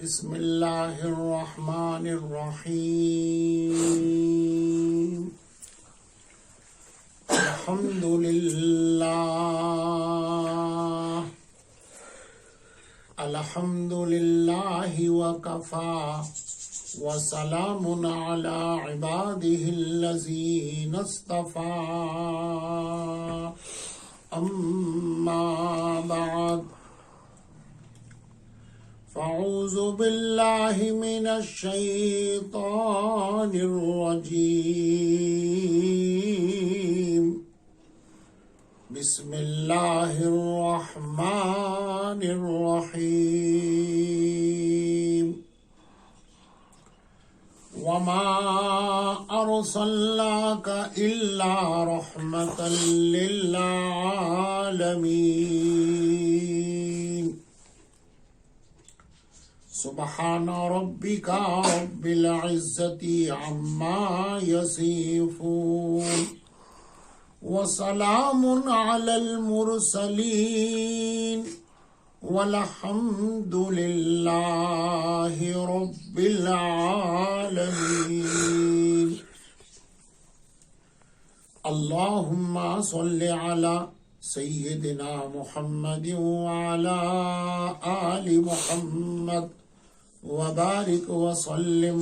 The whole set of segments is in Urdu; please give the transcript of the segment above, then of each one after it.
بسم اللہ الرحمن الرحیم الحمد للہ وکفى وسلام علی عباده الذین اصطفى اما بعد فاعوذ باللہ من الشیطان الرجیم بسم اللہ الرحمن الرحیم وما ارسلناک الا رحمة للعالمین سبحان ربک رب العزة عما یصفون وسلام علی المرسلین والحمد للہ رب العالمین اللہم صل علی سیدنا محمد وعلی آل محمد وبارک وسلم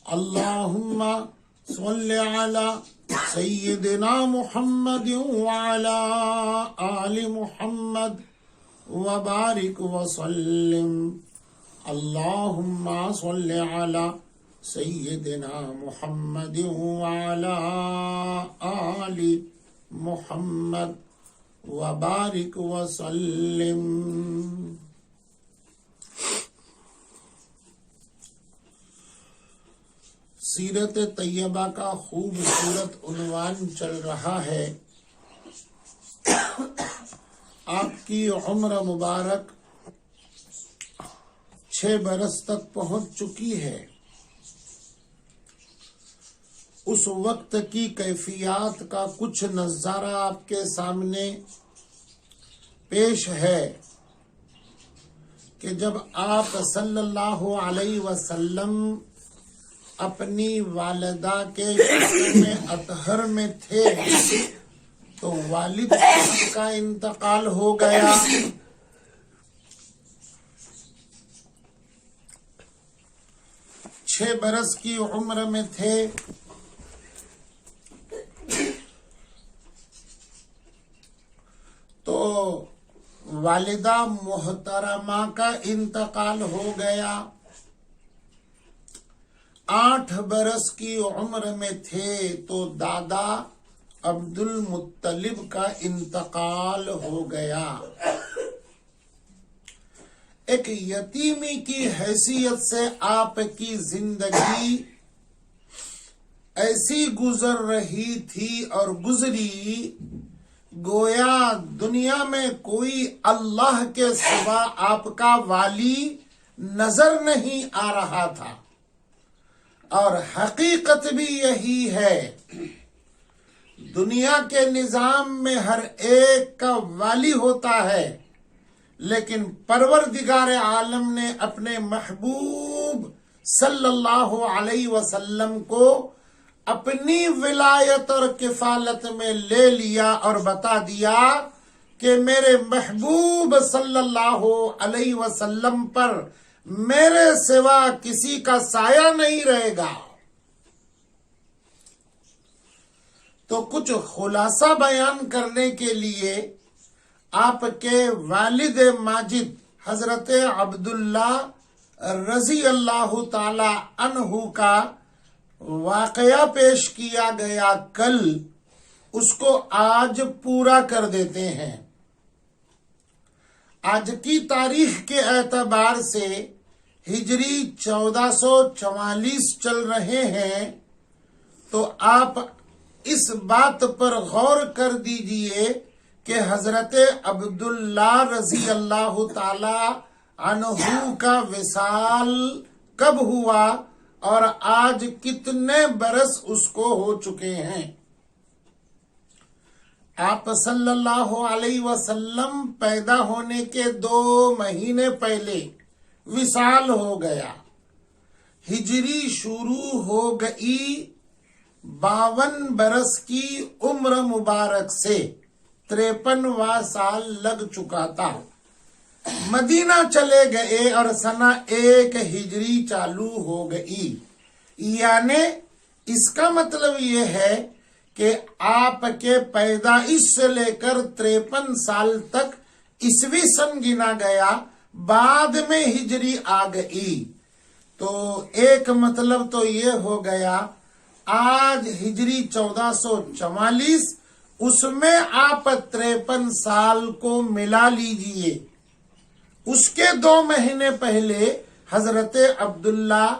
اللہم صل علی سیدنا محمد وعلی آل محمد وبارک وسلم اللہم صل علی سیدنا محمد وعلی آل محمد وبارک وسلم. سیرت طیبہ کا خوبصورت عنوان چل رہا ہے. آپ کی عمر مبارک 6 برس تک پہنچ چکی ہے. اس وقت کی کیفیات کا کچھ نظارہ آپ کے سامنے پیش ہے کہ جب آپ صلی اللہ علیہ وسلم اپنی والدہ کے شکم اطہر میں تھے تو والد کا انتقال ہو گیا. چھ برس کی عمر میں تھے تو والدہ محترمہ کا انتقال ہو گیا. 8 برس کی عمر میں تھے تو دادا عبد المطلب کا انتقال ہو گیا. ایک یتیمی کی حیثیت سے آپ کی زندگی ایسی گزر رہی تھی اور گزری گویا دنیا میں کوئی اللہ کے سوا آپ کا والی نظر نہیں آ رہا تھا. اور حقیقت بھی یہی ہے. دنیا کے نظام میں ہر ایک کا والی ہوتا ہے لیکن پروردگار عالم نے اپنے محبوب صلی اللہ علیہ وسلم کو اپنی ولایت اور کفالت میں لے لیا اور بتا دیا کہ میرے محبوب صلی اللہ علیہ وسلم پر میرے سوا کسی کا سایہ نہیں رہے گا. تو کچھ خلاصہ بیان کرنے کے لیے آپ کے والد ماجد حضرت عبداللہ رضی اللہ تعالی عنہ کا واقعہ پیش کیا گیا کل، اس کو آج پورا کر دیتے ہیں. آج کی تاریخ کے اعتبار سے ہجری 1444 چل رہے ہیں تو آپ اس بات پر غور کر دیجئے کہ حضرت عبداللہ رضی اللہ تعالی عنہ کا وصال کب ہوا اور آج کتنے برس اس کو ہو چکے ہیں. آپ صلی اللہ علیہ وسلم پیدا ہونے کے 2 مہینے پہلے وصال ہو گیا۔ ہجری شروع ہو گئی 52 برس کی عمر مبارک سے، 53واں سال لگ چکا تھا۔ مدینہ چلے گئے اور سنہ 1 ہجری چالو ہو گئی، یعنی اس کا مطلب یہ ہے کہ آپ کے پیدائش سے لے کر 53 سال تک عیسوی سن گنا گیا، بعد میں ہجری آ گئی۔ تو ایک مطلب تو یہ ہو گیا آج ہجری 1444، اس میں آپ 53 سال کو ملا لیجئے۔ اس کے 2 مہینے پہلے حضرت عبداللہ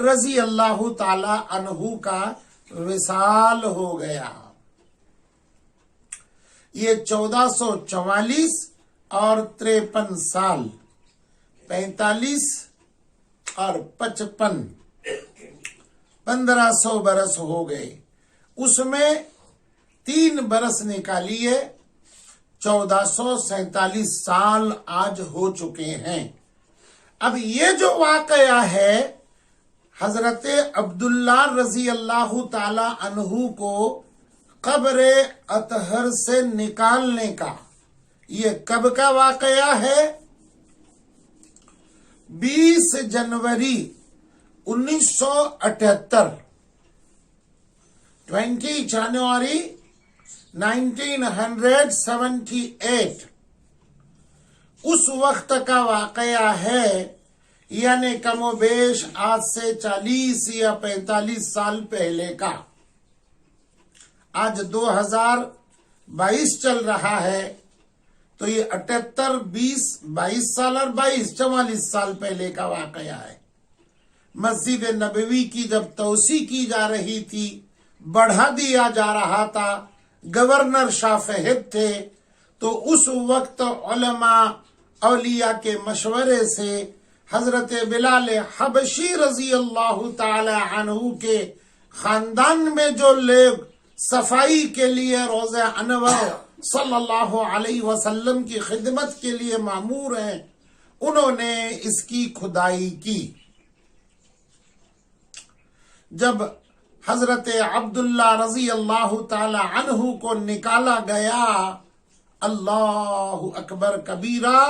رضی اللہ تعالی عنہ کا وصال ہو گیا۔ یہ 1444 اور 53 سال، 45 اور 55، 1500 برس ہو گئے۔ اس میں 3 برس نکالیے، 1447 سال آج ہو چکے ہیں۔ اب یہ جو واقعہ ہے حضرت عبداللہ رضی اللہ تعالی عنہ کو قبر اطہر سے نکالنے کا، یہ کب کا واقعہ ہے؟ 20 جنوری 1978، 20 جنوری 1978 اس وقت کا واقعہ ہے، یعنی کم و بیش آج سے 40 یا 45 سال پہلے کا۔ آج 2022 چل رہا ہے، تو یہ 78، 20، 22 سال اور 22، 44 سال پہلے کا واقعہ ہے۔ مسجد نبوی کی جب توسیع کی جا رہی تھی، بڑھا دیا جا رہا تھا، گورنر شاہ فہد تھے، تو اس وقت علماء اولیاء کے مشورے سے حضرت بلال حبشی رضی اللہ تعالی عنہ کے خاندان میں جو لوگ صفائی کے لیے روضہ انور صلی اللہ علیہ وسلم کی خدمت کے لیے مامور ہیں، انہوں نے اس کی کھدائی کی۔ جب حضرت عبداللہ رضی اللہ تعالی عنہ کو نکالا گیا، اللہ اکبر کبیرہ،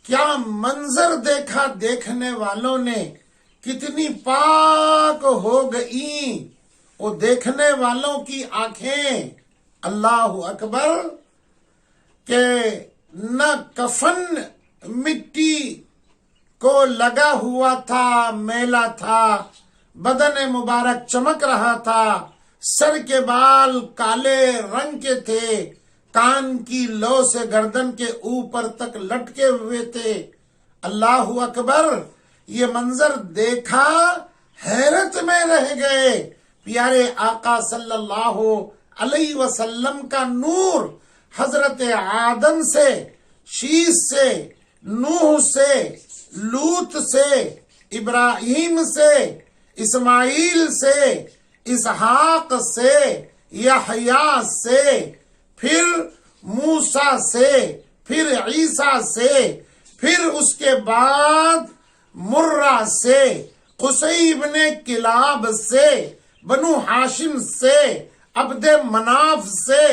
کیا منظر دیکھا دیکھنے والوں نے، کتنی پاک ہو گئیں وہ دیکھنے والوں کی آنکھیں، اللہ اکبر، کہ نہ کفن مٹی کو لگا ہوا تھا، میلا تھا، بدن مبارک چمک رہا تھا، سر کے بال کالے رنگ کے تھے، کان کی لو سے گردن کے اوپر تک لٹکے ہوئے تھے۔ اللہ اکبر، یہ منظر دیکھا حیرت میں رہ گئے۔ پیارے آقا صلی اللہ علیہ وسلم کا نور حضرت آدم سے، شیش سے، نوح سے، لوط سے، ابراہیم سے، اسماعیل سے، اسحاق سے، یحییٰ سے، پھر موسیٰ سے، پھر عیسیٰ سے، پھر اس کے بعد مرہ سے، قصی بن کلاب سے، بنو ہاشم سے، عبد مناف سے،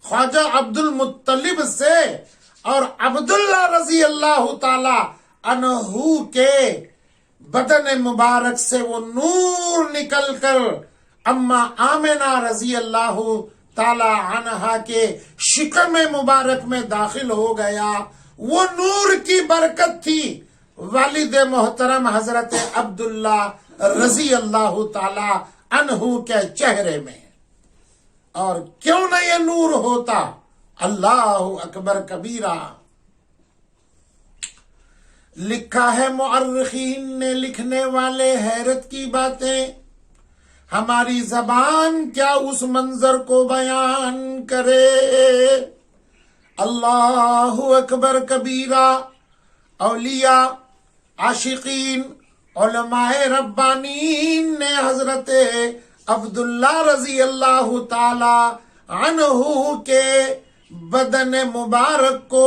خواجہ عبد المطلب سے، اور عبداللہ رضی اللہ تعالی عنہ کے بدن مبارک سے وہ نور نکل کر اما آمنہ رضی اللہ تعالی عنہا کے شکم مبارک میں داخل ہو گیا۔ وہ نور کی برکت تھی والد محترم حضرت عبداللہ رضی اللہ تعالی عنہ کے چہرے میں، اور کیوں نہ یہ نور ہوتا، اللہ اکبر کبیرہ۔ لکھا ہے مؤرخین نے، لکھنے والے، حیرت کی باتیں، ہماری زبان کیا اس منظر کو بیان کرے۔ اللہ اکبر کبیرہ۔ اولیاء، عاشقین، علماء ربانین نے حضرت عبداللہ رضی اللہ تعالی عنہ کے بدن مبارک کو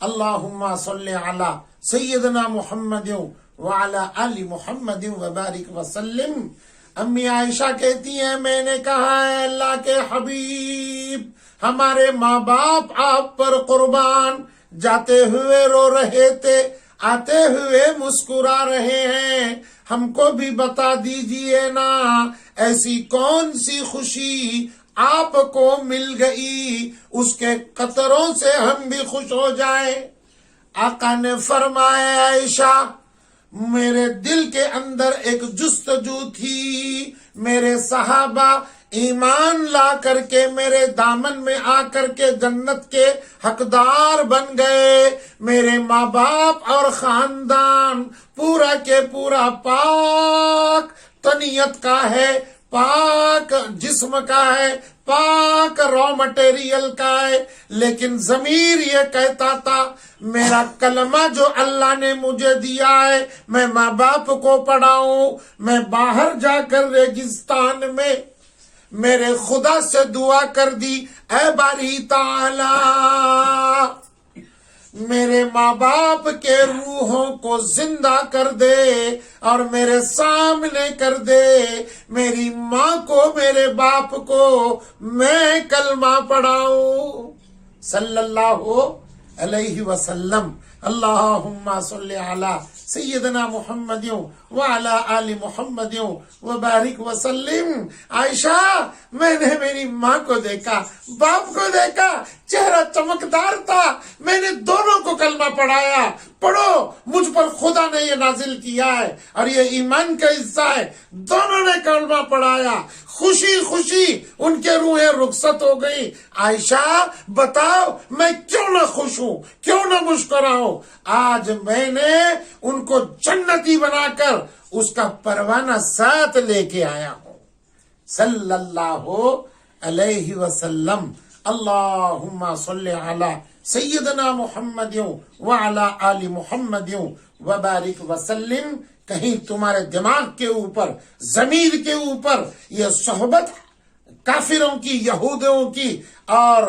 اللہم صلی علی سیدنا محمد وعلی آل محمد وبارک وسلم۔ امی عائشہ کہتی ہیں میں نے کہا ہے اللہ کے حبیب، ہمارے ماں باپ آپ پر قربان، جاتے ہوئے رو رہے تھے، آتے ہوئے مسکرا رہے ہیں، ہم کو بھی بتا دیجئے نا ایسی کون سی خوشی آپ کو مل گئی اس کے قطروں سے ہم بھی خوش ہو جائیں۔ آقا نے فرمایا عائشہ میرے دل کے اندر ایک جستجو تھی، میرے صحابہ ایمان لا کر کے میرے دامن میں آ کر کے جنت کے حقدار بن گئے، میرے ماں باپ اور خاندان پورا کے پورا پاک تنیت کا ہے، پاک جسم کا ہے، پاک را مٹیریل کا ہے، لیکن ضمیر یہ کہتا تھا میرا کلمہ جو اللہ نے مجھے دیا ہے میں ماں باپ کو پڑھاؤں، میں باہر جا کر ریگستان میں میرے خدا سے دعا کر دی اے باری تعالی میرے ماں باپ کے روحوں کو زندہ کر دے اور میرے سامنے کر دے، میری ماں کو میرے باپ کو میں کلمہ پڑھاؤں صلی اللہ علیہ وسلم۔ اللہم صلی علی سیدنا محمد وعلی آل محمد وبارک وسلم۔ عائشہ میں نے میری ماں کو دیکھا، باپ کو دیکھا، چہرہ چمکدار تھا، میں نے دونوں کو کلمہ پڑھایا، پڑھو مجھ پر خدا نے یہ نازل کیا ہے اور یہ ایمان کا حصہ ہے، دونوں نے کلمہ پڑھایا، خوشی خوشی ان کے روحیں رخصت ہو گئی۔ عائشہ بتاؤ میں کیوں نہ خوش ہوں، کیوں نہ مسکراؤں؟ آج میں نے ان کو جنتی بنا کر اس کا پروانہ ساتھ لے کے آیا ہوں صلی اللہ علیہ وسلم۔ اللہم صلی علی سیدنا محمد وعلی آل محمد وبارک وسلم۔ کہیں تمہارے دماغ کے اوپر، ضمیر کے اوپر یہ صحبت کافروں کی، یہودیوں کی اور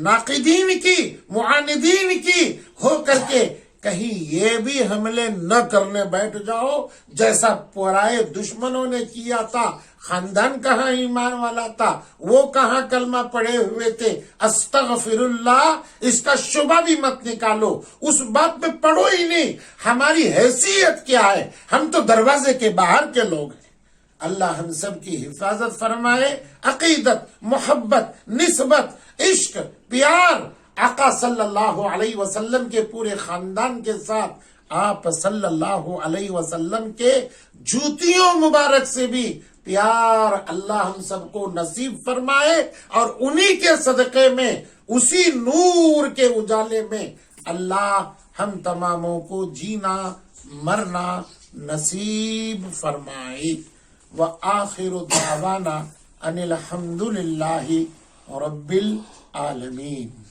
ناقدین کی، معاندین کی ہو کر کے کہیں یہ بھی حملے نہ کرنے بیٹھ جاؤ جیسا پرائے دشمنوں نے کیا تھا۔ خاندان کہاں ایمان والا تھا، وہ کہاں کلمہ پڑھے ہوئے تھے؟ استغفر اللہ، اس کا شبہ بھی مت نکالو، اس بات پہ پڑھو ہی نہیں۔ ہماری حیثیت کیا ہے؟ ہم تو دروازے کے باہر کے لوگ ہیں۔ اللہ ہم سب کی حفاظت فرمائے۔ عقیدت، محبت، نسبت، عشق، پیار آقا صلی اللہ علیہ وسلم کے پورے خاندان کے ساتھ، آپ صلی اللہ علیہ وسلم کے جوتیوں مبارک سے بھی پیار اللہ ہم سب کو نصیب فرمائے، اور انہی کے صدقے میں، اسی نور کے اجالے میں اللہ ہم تماموں کو جینا مرنا نصیب فرمائے۔ وآخر دعوانا ان الحمد للہ رب العالمین۔